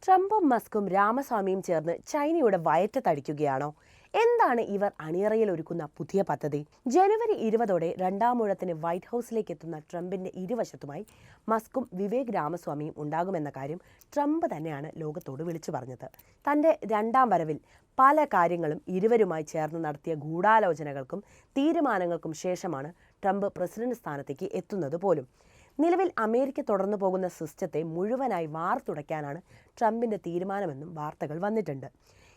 ട്രംപും മസ്കും രാമസ്വാമിയും ചേർന്ന് ചൈനയുടെ വയറ്റത്തടിക്കുകയാണോ? എന്താണ് ഇവർ അണിയറയിൽ ഒരുക്കുന്ന പുതിയ പദ്ധതി? ജനുവരി 20 രണ്ടാമൂഴത്തിന് വൈറ്റ് ഹൗസിലേക്ക് എത്തുന്ന ട്രംപിന്റെ ഇരുവശത്തുമായി മസ്കും വിവേക് രാമസ്വാമിയും ഉണ്ടാകുമെന്ന കാര്യം ട്രംപ് തന്നെയാണ് ലോകത്തോട് വിളിച്ചു പറഞ്ഞത്. തന്റെ രണ്ടാം വരവിൽ പല കാര്യങ്ങളും ഇരുവരുമായി ചേർന്ന് നടത്തിയ ഗൂഢാലോചനകൾക്കും തീരുമാനങ്ങൾക്കും ശേഷമാണ് ട്രംപ് പ്രസിഡന്റ് സ്ഥാനത്തേക്ക് എത്തുന്നത് പോലും. നിലവിൽ അമേരിക്ക തുടർന്നു പോകുന്ന സിസ്റ്റത്തെ മുഴുവനായി വാർത്തുടയ്ക്കാനാണ് ട്രംപിന്റെ തീരുമാനമെന്നും വാർത്തകൾ വന്നിട്ടുണ്ട്.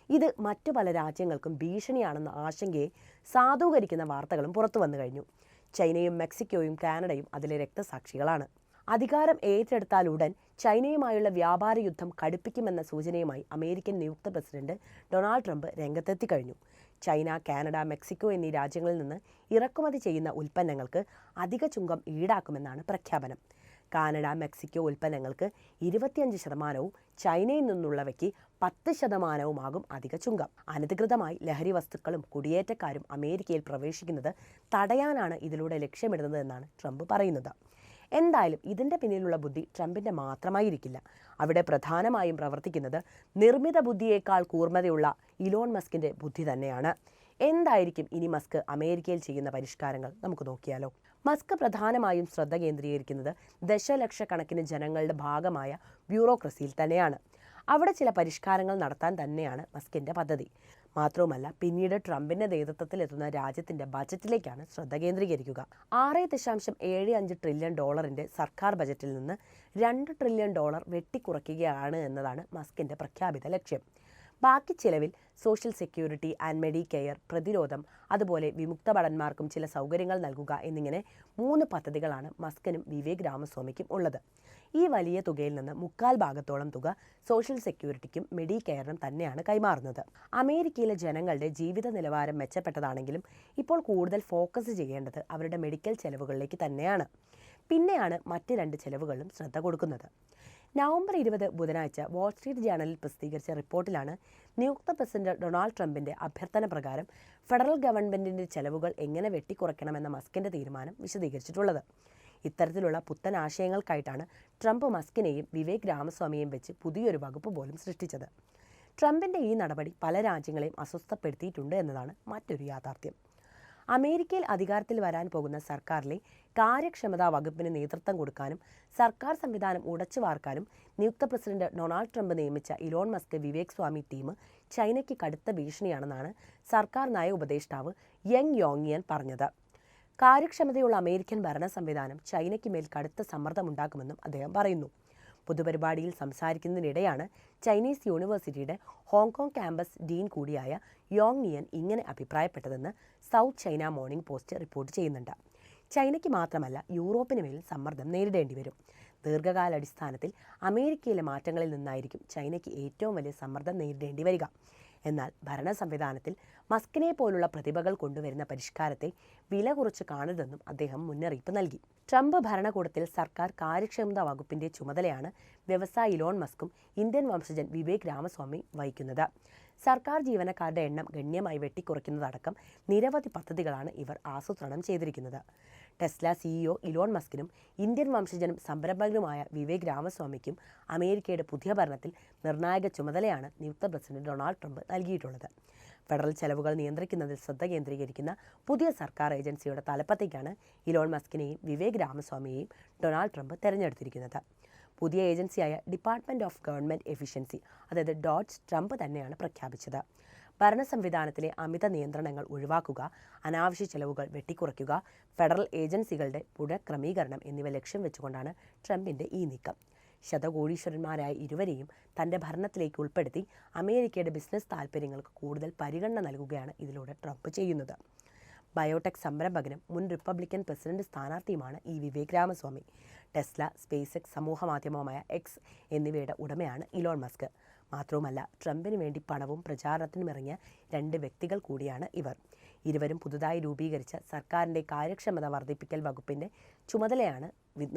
ഇത് മറ്റു പല രാജ്യങ്ങൾക്കും ഭീഷണിയാണെന്ന ആശങ്കയെ സാധൂകരിക്കുന്ന വാർത്തകളും പുറത്തു വന്നു കഴിഞ്ഞു. ചൈനയും മെക്സിക്കോയും കാനഡയും അതിലെ രക്തസാക്ഷികളാണ്. അധികാരം ഏറ്റെടുത്താലുടൻ ചൈനയുമായുള്ള വ്യാപാര യുദ്ധം കടുപ്പിക്കുമെന്ന സൂചനയുമായി അമേരിക്കൻ നിയുക്ത പ്രസിഡന്റ് ഡൊണാൾഡ് ട്രംപ് രംഗത്തെത്തി കഴിഞ്ഞു. ചൈന, കാനഡ, മെക്സിക്കോ എന്നീ രാജ്യങ്ങളിൽ നിന്ന് ഇറക്കുമതി ചെയ്യുന്ന ഉൽപ്പന്നങ്ങൾക്ക് അധിക ചുങ്കം ഈടാക്കുമെന്നാണ് പ്രഖ്യാപനം. കാനഡ, മെക്സിക്കോ ഉൽപ്പന്നങ്ങൾക്ക് 25%, ചൈനയിൽ നിന്നുള്ളവയ്ക്ക് 10%ആകും അധിക ചുങ്കം. അനധികൃതമായി ലഹരി വസ്തുക്കളും കുടിയേറ്റക്കാരും അമേരിക്കയിൽ പ്രവേശിക്കുന്നത് തടയാനാണ് ഇതിലൂടെ ലക്ഷ്യമിടുന്നത് എന്നാണ് ട്രംപ് പറയുന്നത്. എന്തായാലും ഇതിൻ്റെ പിന്നിലുള്ള ബുദ്ധി ട്രംപിൻ്റെ മാത്രമായിരിക്കില്ല. അവിടെ പ്രധാനമായും പ്രവർത്തിക്കുന്നത് നിർമ്മിത ബുദ്ധിയേക്കാൾ കൂർമ്മതയുള്ള ഇലോൺ മസ്കിൻ്റെ ബുദ്ധി തന്നെയാണ്. എന്തായിരിക്കും ഇനി മസ്ക് അമേരിക്കയിൽ ചെയ്യുന്ന പരിഷ്കാരങ്ങൾ? നമുക്ക് നോക്കിയാലോ. മസ്ക് പ്രധാനമായും ശ്രദ്ധ കേന്ദ്രീകരിക്കുന്നത് ദശലക്ഷക്കണക്കിന് ജനങ്ങളുടെ ഭാഗമായ ബ്യൂറോക്രസിയിൽ തന്നെയാണ്. അവിടെ ചില പരിഷ്കാരങ്ങൾ നടത്താൻ തന്നെയാണ് മസ്കിൻ്റെ പദ്ധതി. മാത്രവുമല്ല, പിന്നീട് ട്രംപിന്റെ നേതൃത്വത്തിൽ എത്തുന്ന രാജ്യത്തിന്റെ ബജറ്റിലേക്കാണ് ശ്രദ്ധ കേന്ദ്രീകരിക്കുക. $6.75 ട്രില്യൺ സർക്കാർ ബജറ്റിൽ നിന്ന് $2 ട്രില്യൺ വെട്ടിക്കുറയ്ക്കുകയാണ് എന്നതാണ് മസ്കിന്റെ പ്രഖ്യാപിത ലക്ഷ്യം. ബാക്കി ചിലവിൽ സോഷ്യൽ സെക്യൂരിറ്റി ആൻഡ് മെഡിക്കെയർ, പ്രതിരോധം, അതുപോലെ വിമുക്ത ഭടന്മാർക്കും ചില സൗകര്യങ്ങൾ നൽകുക എന്നിങ്ങനെ 3 പദ്ധതികളാണ് മസ്കിനും വിവേക് രാമസ്വാമിക്കും ഉള്ളത്. ഈ വലിയ തുകയിൽ നിന്ന് 3/4 തുക സോഷ്യൽ സെക്യൂരിറ്റിക്കും മെഡിക്കെയറിനും തന്നെയാണ് കൈമാറുന്നത്. അമേരിക്കയിലെ ജനങ്ങളുടെ ജീവിത നിലവാരം മെച്ചപ്പെട്ടതാണെങ്കിലും ഇപ്പോൾ കൂടുതൽ ഫോക്കസ് ചെയ്യേണ്ടത് അവരുടെ മെഡിക്കൽ ചെലവുകളിലേക്ക് തന്നെയാണ്. പിന്നെയാണ് മറ്റ് 2 ചെലവുകളിലും ശ്രദ്ധ കൊടുക്കുന്നത്. നവംബർ 20 ബുധനാഴ്ച വാൾസ്ട്രീറ്റ് ജേണലിൽ പ്രസിദ്ധീകരിച്ച റിപ്പോർട്ടിലാണ് നിയുക്ത പ്രസിഡന്റ് ഡൊണാൾഡ് ട്രംപിന്റെ അഭ്യർത്ഥന പ്രകാരം ഫെഡറൽ ഗവൺമെന്റിന്റെ ചെലവുകൾ എങ്ങനെ വെട്ടിക്കുറയ്ക്കണമെന്ന മസ്കിന്റെ തീരുമാനം വിശദീകരിച്ചിട്ടുള്ളത്. ഇത്തരത്തിലുള്ള പുത്തൻ ആശയങ്ങൾക്കായിട്ടാണ് ട്രംപ് മസ്കിനെയും വിവേക് രാമസ്വാമിയെയും വെച്ച് പുതിയൊരു വകുപ്പ് പോലും സൃഷ്ടിച്ചത്. ട്രംപിന്റെ ഈ നടപടി പല രാജ്യങ്ങളെയും അസ്വസ്ഥപ്പെടുത്തിയിട്ടുണ്ട് എന്നതാണ് മറ്റൊരു യാഥാർത്ഥ്യം. അമേരിക്കയിൽ അധികാരത്തിൽ വരാൻ പോകുന്ന സർക്കാരിലെ കാര്യക്ഷമതാ വകുപ്പിന് നേതൃത്വം കൊടുക്കാനും സർക്കാർ സംവിധാനം ഉടച്ചു വാർക്കാനും നിയുക്ത പ്രസിഡന്റ് ഡൊണാൾഡ് ട്രംപ് നിയമിച്ച ഇലോൺ മസ്ക് വിവേക് സ്വാമി ടീം ചൈനയ്ക്ക് കടുത്ത ഭീഷണിയാണെന്നാണ് സർക്കാർ നയ ഉപദേഷ്ടാവ് യെങ് യോങ്ങിയൻ പറഞ്ഞത്. കാര്യക്ഷമതയുള്ള അമേരിക്കൻ ഭരണ സംവിധാനം ചൈനയ്ക്ക് മേൽ കടുത്ത സമ്മർദ്ദമുണ്ടാക്കുമെന്നും അദ്ദേഹം പറയുന്നു. പൊതുപരിപാടിയിൽ സംസാരിക്കുന്നതിനിടെയാണ് ചൈനീസ് യൂണിവേഴ്സിറ്റിയുടെ ഹോങ്കോങ് ക്യാമ്പസ് ഡീൻ കൂടിയായ യോങ് നിയൻ ഇങ്ങനെ അഭിപ്രായപ്പെട്ടതെന്ന് South China Morning Post report ചെയ്യുന്നുണ്ട്. ചൈനയ്ക്ക് മാത്രമല്ല, യൂറോപ്പിന് മേൽ സമ്മർദ്ദം നേരിടേണ്ടി വരും. ദീർഘകാലാടിസ്ഥാനത്തിൽ അമേരിക്കയിലെ മാറ്റങ്ങളിൽ നിന്നായിരിക്കും ചൈനയ്ക്ക് ഏറ്റവും വലിയ സമ്മർദ്ദം നേരിടേണ്ടി വരിക. എന്നാൽ ഭരണ സംവിധാനത്തിൽ മസ്കിനെ പോലുള്ള പ്രതിഭകൾ കൊണ്ടുവരുന്ന പരിഷ്കാരത്തെ വില കുറച്ച് കാണരുതെന്നും അദ്ദേഹം മുന്നറിയിപ്പ് നൽകി. ട്രംപ് ഭരണകൂടത്തിൽ സർക്കാർ കാര്യക്ഷമതാ വകുപ്പിന്റെ ചുമതലയാണ് വ്യവസായി ഇലോൺ മസ്കും ഇന്ത്യൻ വംശജൻ വിവേക് രാമസ്വാമി വഹിക്കുന്നത്. സർക്കാർ ജീവനക്കാരുടെ എണ്ണം ഗണ്യമായി വെട്ടിക്കുറയ്ക്കുന്നതടക്കം നിരവധി പദ്ധതികളാണ് ഇവർ ആസൂത്രണം ചെയ്തിരിക്കുന്നത്. ടെസ്ല CEO ഇലോൺ മസ്കിനും ഇന്ത്യൻ വംശജനും സംരംഭകനുമായ വിവേക് രാമസ്വാമിക്കും അമേരിക്കയുടെ പുതിയ ഭരണത്തിൽ നിർണായക ചുമതലയാണ് നിയുക്ത പ്രസിഡന്റ് ഡൊണാൾഡ് ട്രംപ് നൽകിയിട്ടുള്ളത്. ഫെഡറൽ ചെലവുകൾ നിയന്ത്രിക്കുന്നതിൽ ശ്രദ്ധ കേന്ദ്രീകരിക്കുന്ന പുതിയ സർക്കാർ ഏജൻസിയുടെ തലപ്പത്തേക്കാണ് ഇലോൺ മസ്കിനെയും വിവേക് രാമസ്വാമിയെയും ഡൊണാൾഡ് ട്രംപ് തെരഞ്ഞെടുത്തിരിക്കുന്നത്. പുതിയ ഏജൻസിയായ ഡിപ്പാർട്ട്മെന്റ് ഓഫ് ഗവൺമെന്റ് എഫിഷ്യൻസി, അതായത് ഡോഡ്ജ്, ട്രംപ് തന്നെയാണ് പ്രഖ്യാപിച്ചത്. ഭരണ സംവിധാനത്തിലെ അമിത നിയന്ത്രണങ്ങൾ ഒഴിവാക്കുക, അനാവശ്യ ചെലവുകൾ വെട്ടിക്കുറയ്ക്കുക, ഫെഡറൽ ഏജൻസികളുടെ പുനഃക്രമീകരണം എന്നിവ ലക്ഷ്യം വെച്ചുകൊണ്ടാണ് ട്രംപിന്റെ ഈ നീക്കം. ശതകോടീശ്വരന്മാരായ ഇരുവരെയും തൻ്റെ ഭരണത്തിലേക്ക് ഉൾപ്പെടുത്തി അമേരിക്കയുടെ ബിസിനസ് താൽപ്പര്യങ്ങൾക്ക് കൂടുതൽ പരിഗണന നൽകുകയാണ് ഇതിലൂടെ ട്രംപ് ചെയ്യുന്നത്. ബയോടെക് സംരംഭകനും മുൻ റിപ്പബ്ലിക്കൻ പ്രസിഡന്റ് സ്ഥാനാർത്ഥിയുമാണ് ഈ വിവേക് രാമസ്വാമി. ടെസ്ല, സ്പേസ് എക്സ്, സമൂഹമാധ്യമമായ എക്സ് എന്നിവയുടെ ഉടമയാണ് ഇലോൺ മസ്ക്. മാത്രവുമല്ല, ട്രംപിന് വേണ്ടി പണവും പ്രചാരണത്തിനും ഇറങ്ങിയ 2 വ്യക്തികൾ കൂടിയാണ് ഇവർ. ഇരുവരും പുതുതായി രൂപീകരിച്ച സർക്കാരിൻ്റെ കാര്യക്ഷമത വർദ്ധിപ്പിക്കൽ വകുപ്പിൻ്റെ ചുമതലയാണ്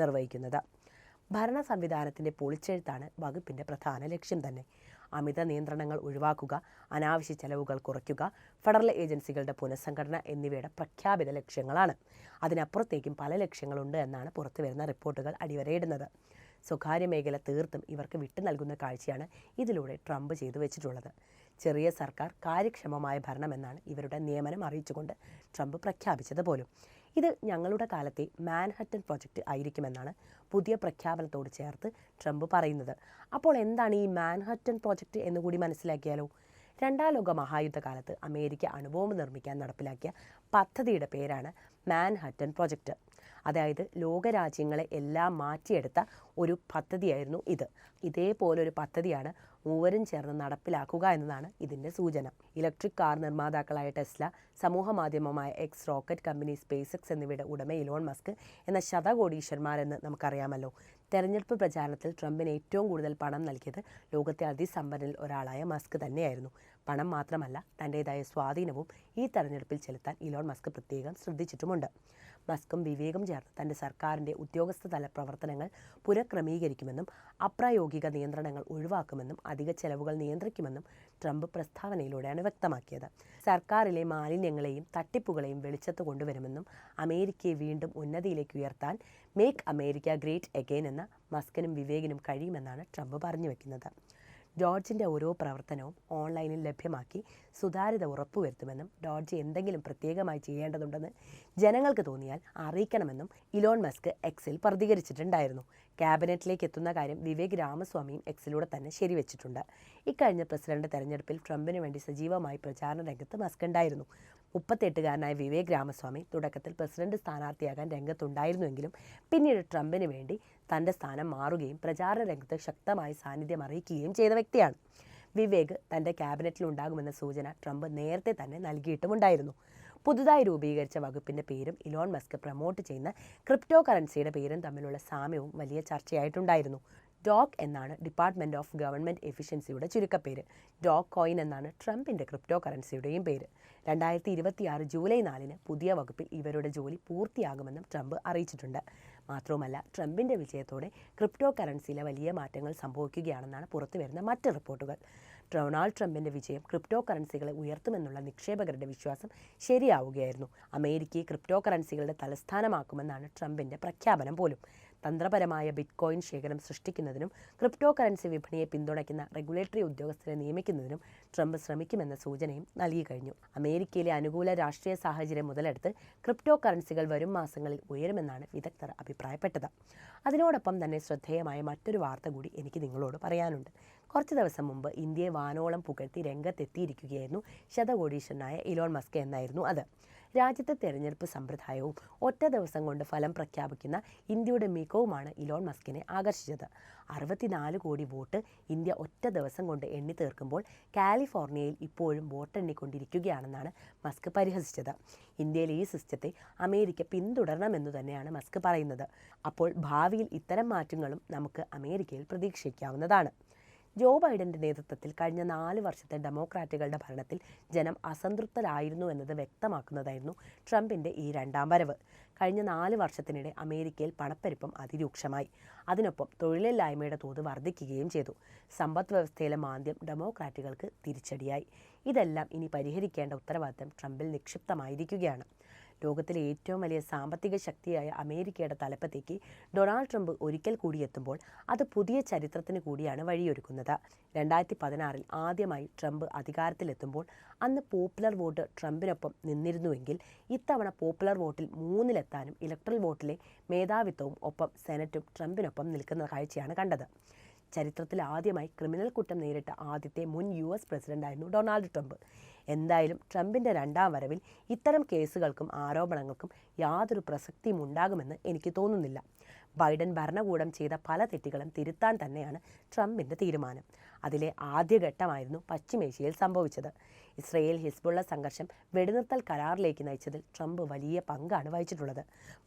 നിർവഹിക്കുന്നത്. ഭരണ സംവിധാനത്തിൻ്റെ പൊളിച്ചെഴുത്താണ് വകുപ്പിൻ്റെ പ്രധാന ലക്ഷ്യം തന്നെ. അമിത നിയന്ത്രണങ്ങൾ ഒഴിവാക്കുക, അനാവശ്യ ചെലവുകൾ കുറയ്ക്കുക, ഫെഡറൽ ഏജൻസികളുടെ പുനഃസംഘടന എന്നിവയുടെ പ്രഖ്യാപിത ലക്ഷ്യങ്ങളാണ്. അതിനപ്പുറത്തേക്കും പല ലക്ഷ്യങ്ങളുണ്ട് എന്നാണ് പുറത്തുവരുന്ന റിപ്പോർട്ടുകൾ അടിവരയിടുന്നത്. സ്വകാര്യ മേഖല തീർത്തും ഇവർക്ക് വിട്ടു നൽകുന്ന കാഴ്ചയാണ് ഇതിലൂടെ ട്രംപ് ചെയ്തു വെച്ചിട്ടുള്ളത്. ചെറിയ സർക്കാർ, കാര്യക്ഷമമായ ഭരണമെന്നാണ് ഇവരുടെ നിയമനം അറിയിച്ചുകൊണ്ട് ട്രംപ് പ്രഖ്യാപിച്ചത് പോലും. ഇത് ഞങ്ങളുടെ കാലത്തെ മാൻഹട്ടൻ പ്രോജക്റ്റ് ആയിരിക്കുമെന്നാണ് പുതിയ പ്രഖ്യാപനത്തോട് ചേർത്ത് ട്രംപ് പറയുന്നത്. അപ്പോൾ എന്താണ് ഈ മാൻഹട്ടൻ പ്രോജക്റ്റ് എന്നുകൂടി മനസ്സിലാക്കിയാലോ? രണ്ടാം ലോക മഹായുദ്ധകാലത്ത് അമേരിക്ക അണുബോംബ് നിർമ്മിക്കാൻ നടപ്പിലാക്കിയ പദ്ധതിയുടെ പേരാണ് മാൻഹട്ടൻ പ്രോജക്റ്റ്. അതായത് ലോകരാജ്യങ്ങളെ എല്ലാം മാറ്റിയെടുത്ത ഒരു പദ്ധതിയായിരുന്നു ഇത്. ഇതേപോലൊരു പദ്ധതിയാണ് മൂവരും ചേർന്ന് നടപ്പിലാക്കുക എന്നതാണ് ഇതിൻ്റെ സൂചന. ഇലക്ട്രിക് കാർ നിർമ്മാതാക്കളായ ടെസ്ല, സമൂഹ മാധ്യമമായ X, rocket company space X എന്നിവയുടെ ഉടമ ഇലോൺ മസ്ക് എന്ന ശതകോടീശ്വരന്മാരെന്ന് നമുക്കറിയാമല്ലോ. തെരഞ്ഞെടുപ്പ് പ്രചാരണത്തിൽ ട്രംപിന് ഏറ്റവും കൂടുതൽ പണം നൽകിയത് ലോകത്തെ അതിസമ്പന്നരിൽ ഒരാളായ മസ്ക് തന്നെയായിരുന്നു. പണം മാത്രമല്ല, തൻ്റേതായ സ്വാധീനവും ഈ തെരഞ്ഞെടുപ്പിൽ ചെലുത്താൻ ഇലോൺ മസ്ക് പ്രത്യേകം ശ്രദ്ധിച്ചിട്ടുമുണ്ട്. മസ്കും വിവേകും ചേർന്ന് തൻ്റെ സർക്കാരിൻ്റെ ഉദ്യോഗസ്ഥതല പ്രവർത്തനങ്ങൾ പുനഃക്രമീകരിക്കുമെന്നും അപ്രായോഗിക നിയന്ത്രണങ്ങൾ ഒഴിവാക്കുമെന്നും അധിക ചെലവുകൾ നിയന്ത്രിക്കുമെന്നും ട്രംപ് പ്രസ്താവനയിലൂടെയാണ് വ്യക്തമാക്കിയത്. സർക്കാരിലെ മാലിന്യങ്ങളെയും തട്ടിപ്പുകളെയും വെളിച്ചത്ത് കൊണ്ടുവരുമെന്നും അമേരിക്കയെ വീണ്ടും ഉന്നതിയിലേക്ക് ഉയർത്താൻ മേക്ക് അമേരിക്ക ഗ്രേറ്റ് അഗെയിൻ എന്ന മസ്കിനും വിവേകിനും കഴിയുമെന്നാണ് ട്രംപ് പറഞ്ഞു വയ്ക്കുന്നത്. ഡോഡ്ജിൻ്റെ ഓരോ പ്രവർത്തനവും ഓൺലൈനിൽ ലഭ്യമാക്കി സുതാര്യത ഉറപ്പുവരുത്തുമെന്നും ഡോഡ്ജ് എന്തെങ്കിലും പ്രത്യേകമായി ചെയ്യേണ്ടതുണ്ടെന്ന് ജനങ്ങൾക്ക് തോന്നിയാൽ അറിയിക്കണമെന്നും ഇലോൺ മസ്ക് എക്സിൽ പ്രതികരിച്ചിട്ടുണ്ടായിരുന്നു. ക്യാബിനറ്റിലേക്ക് എത്തുന്ന കാര്യം വിവേക് രാമസ്വാമിയും എക്സിലൂടെ തന്നെ ശരിവെച്ചിട്ടുണ്ട്. ഇക്കഴിഞ്ഞ പ്രസിഡന്റ് തെരഞ്ഞെടുപ്പിൽ ട്രംപിന് വേണ്ടി സജീവമായി പ്രചാരണ രംഗത്ത് മസ്ക് ഉണ്ടായിരുന്നു. 38-കാരനായ വിവേക് രാമസ്വാമി തുടക്കത്തിൽ പ്രസിഡന്റ് സ്ഥാനാർത്ഥിയാകാൻ രംഗത്തുണ്ടായിരുന്നുവെങ്കിലും പിന്നീട് ട്രംപിന് വേണ്ടി തൻ്റെ സ്ഥാനം മാറുകയും പ്രചാരണ രംഗത്ത് ശക്തമായി സാന്നിധ്യം അറിയിക്കുകയും ചെയ്ത വ്യക്തിയാണ്. വിവേക് തൻ്റെ ക്യാബിനറ്റിലുണ്ടാകുമെന്ന സൂചന ട്രംപ് നേരത്തെ തന്നെ നൽകിയിട്ടുമുണ്ടായിരുന്നു. പുതുതായി രൂപീകരിച്ച വകുപ്പിൻ്റെ പേരും ഇലോൺ മസ്ക് പ്രൊമോട്ട് ചെയ്യുന്ന ക്രിപ്റ്റോ കറൻസിയുടെ പേരും തമ്മിലുള്ള സാമ്യവും വലിയ ചർച്ചയായിട്ടുണ്ടായിരുന്നു. ഡോഗ് എന്നാണ് ഡിപ്പാർട്ട്മെൻറ്റ് ഓഫ് ഗവൺമെൻറ് എഫിഷ്യൻസിയുടെ ചുരുക്കപ്പേര്. ഡോഗ് കോയിൻ എന്നാണ് ട്രംപിൻ്റെ ക്രിപ്റ്റോ കറൻസിയുടെയും പേര്. 2026 ജൂലൈ 4 പുതിയ വകുപ്പിൽ ഇവരുടെ ജോലി പൂർത്തിയാകുമെന്നും ട്രംപ് അറിയിച്ചിട്ടുണ്ട്. മാത്രവുമല്ല, ട്രംപിൻ്റെ വിജയത്തോടെ ക്രിപ്റ്റോ കറൻസിയിലെ വലിയ മാറ്റങ്ങൾ സംഭവിക്കുകയാണെന്നാണ് പുറത്തുവരുന്ന മറ്റ് റിപ്പോർട്ടുകൾ. ഡൊണാൾഡ് ട്രംപിൻ്റെ വിജയം ക്രിപ്റ്റോ കറൻസികളെ ഉയർത്തുമെന്നുള്ള നിക്ഷേപകരുടെ വിശ്വാസം ശരിയാവുകയായിരുന്നു. അമേരിക്കയെ ക്രിപ്റ്റോ കറൻസികളുടെ തലസ്ഥാനമാക്കുമെന്നാണ് ട്രംപിൻ്റെ പ്രഖ്യാപനം പോലും. തന്ത്രപരമായ ബിറ്റ്കോയിൻ ശേഖരം സൃഷ്ടിക്കുന്നതിനും ക്രിപ്റ്റോ കറൻസി വിപണിയെ പിന്തുണയ്ക്കുന്ന റെഗുലേറ്ററി ഉദ്യോഗസ്ഥരെ നിയമിക്കുന്നതിനും ട്രംപ് ശ്രമിക്കുമെന്ന സൂചനയും നൽകി കഴിഞ്ഞു. അമേരിക്കയിലെ അനുകൂല രാഷ്ട്രീയ സാഹചര്യം മുതലെടുത്ത് ക്രിപ്റ്റോ കറൻസികൾ വരും മാസങ്ങളിൽ ഉയരുമെന്നാണ് വിദഗ്ധർ അഭിപ്രായപ്പെട്ടത്. അതിനോടൊപ്പം തന്നെ ശ്രദ്ധേയമായ മറ്റൊരു വാർത്ത കൂടി എനിക്ക് നിങ്ങളോട് പറയാനുണ്ട്. കുറച്ച് ദിവസം മുമ്പ് ഇന്ത്യയെ വാനോളം പുകഴ്ത്തി രംഗത്തെത്തിയിരിക്കുകയായിരുന്നു ശതകോടീശ്വരനായ ഇലോൺ മസ്ക് എന്നായിരുന്നു അത്. രാജ്യത്തെ തെരഞ്ഞെടുപ്പ് സമ്പ്രദായവും ഒറ്റ ദിവസം കൊണ്ട് ഫലം പ്രഖ്യാപിക്കുന്ന ഇന്ത്യയുടെ മികവുമാണ് ഇലോൺ മസ്കിനെ ആകർഷിച്ചത്. 64 കോടി വോട്ട് ഇന്ത്യ ഒറ്റ ദിവസം കൊണ്ട് എണ്ണി തീർക്കുമ്പോൾ കാലിഫോർണിയയിൽ ഇപ്പോഴും വോട്ടെണ്ണിക്കൊണ്ടിരിക്കുകയാണെന്നാണ് മസ്ക് പരിഹസിച്ചത്. ഇന്ത്യയിലെ ഈ സിസ്റ്റത്തെ അമേരിക്ക പിന്തുടരണമെന്നു തന്നെയാണ് മസ്ക് പറയുന്നത്. അപ്പോൾ ഭാവിയിൽ ഇത്തരം മാറ്റങ്ങളും നമുക്ക് അമേരിക്കയിൽ പ്രതീക്ഷിക്കാവുന്നതാണ്. ജോ ബൈഡൻ്റെ നേതൃത്വത്തിൽ കഴിഞ്ഞ 4 വർഷത്തെ ഡെമോക്രാറ്റുകളുടെ ഭരണത്തിൽ ജനം അസംതൃപ്തരായിരുന്നു എന്നത് വ്യക്തമാക്കുന്നതായിരുന്നു ട്രംപിൻ്റെ ഈ രണ്ടാം വരവ്. കഴിഞ്ഞ 4 വർഷത്തിനിടെ അമേരിക്കയിൽ പണപ്പെരുപ്പം അതിരൂക്ഷമായി. അതിനൊപ്പം തൊഴിലില്ലായ്മയുടെ തോത് വർദ്ധിക്കുകയും ചെയ്തു. സമ്പദ് വ്യവസ്ഥയിലെ മാന്ദ്യം ഡെമോക്രാറ്റുകൾക്ക് തിരിച്ചടിയായി. ഇതെല്ലാം ഇനി പരിഹരിക്കേണ്ട ഉത്തരവാദിത്തം ട്രംപിൽ നിക്ഷിപ്തമായിരിക്കുകയാണ്. ലോകത്തിലെ ഏറ്റവും വലിയ സാമ്പത്തിക ശക്തിയായ അമേരിക്കയുടെ തലപ്പത്തേക്ക് ഡൊണാൾഡ് ട്രംപ് ഒരിക്കൽ കൂടി എത്തുമ്പോൾ അത് പുതിയ ചരിത്രത്തിന് കൂടിയാണ് വഴിയൊരുക്കുന്നത്. 2016 ആദ്യമായി ട്രംപ് അധികാരത്തിലെത്തുമ്പോൾ അന്ന് പോപ്പുലർ വോട്ട് ട്രംപിനൊപ്പം നിന്നിരുന്നുവെങ്കിൽ ഇത്തവണ പോപ്പുലർ വോട്ടിൽ 3-ലെത്താനും ഇലക്ട്രൽ വോട്ടിലെ മേധാവിത്വവും ഒപ്പം സെനറ്റും ട്രംപിനൊപ്പം നിൽക്കുന്ന കാഴ്ചയാണ് കണ്ടത്. ചരിത്രത്തിൽ ആദ്യമായി ക്രിമിനൽ കുറ്റം നേരിട്ട ആദ്യത്തെ മുൻ US പ്രസിഡന്റായിരുന്നു ഡൊണാൾഡ് ട്രംപ്. എന്തായാലും ട്രംപിൻ്റെ രണ്ടാം വരവിൽ ഇത്തരം കേസുകൾക്കും ആരോപണങ്ങൾക്കും യാതൊരു പ്രസക്തിയും ഉണ്ടാകുമെന്ന് എനിക്ക് തോന്നുന്നില്ല. ബൈഡൻ ഭരണകൂടം ചെയ്ത പല തെറ്റുകളും തിരുത്താൻ തന്നെയാണ് ട്രംപിൻ്റെ തീരുമാനം. അതിലെ ആദ്യഘട്ടമായിരുന്നു പശ്ചിമേഷ്യയിൽ സംഭവിച്ചത്. ഇസ്രയേൽ ഹിസ്ബുള്ള സംഘർഷം വെടിനിർത്തൽ കരാറിലേക്ക് നയിച്ചതിൽ ട്രംപ് വലിയ പങ്കാണ് വഹിച്ചിട്ടുള്ളത്.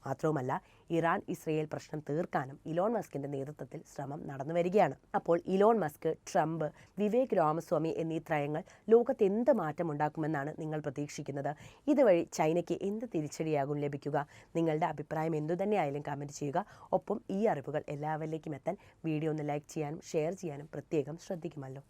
മാത്രവുമല്ല, ഇറാൻ ഇസ്രയേൽ പ്രശ്നം തീർക്കാനും ഇലോൺ മസ്കിൻ്റെ നേതൃത്വത്തിൽ ശ്രമം നടന്നു വരികയാണ്. അപ്പോൾ Elon Musk, Trump, Vivek Ramaswamy എന്നീ ത്രയങ്ങൾ ലോകത്ത് എന്ത് മാറ്റമുണ്ടാക്കുമെന്നാണ് നിങ്ങൾ പ്രതീക്ഷിക്കുന്നത്? ഇതുവഴി ചൈനയ്ക്ക് എന്ത് തിരിച്ചടിയാകും ലഭിക്കുക? നിങ്ങളുടെ അഭിപ്രായം എന്തുതന്നെയായാലും കമൻറ്റ് ചെയ്യുക. ഒപ്പം ഈ അറിവുകൾ എല്ലാവരിലേക്കും എത്താൻ വീഡിയോ ഒന്ന് ലൈക്ക് ചെയ്യാനും ഷെയർ ചെയ്യാനും പ്രത്യേകം ശ്രദ്ധിക്കുമല്ലോ.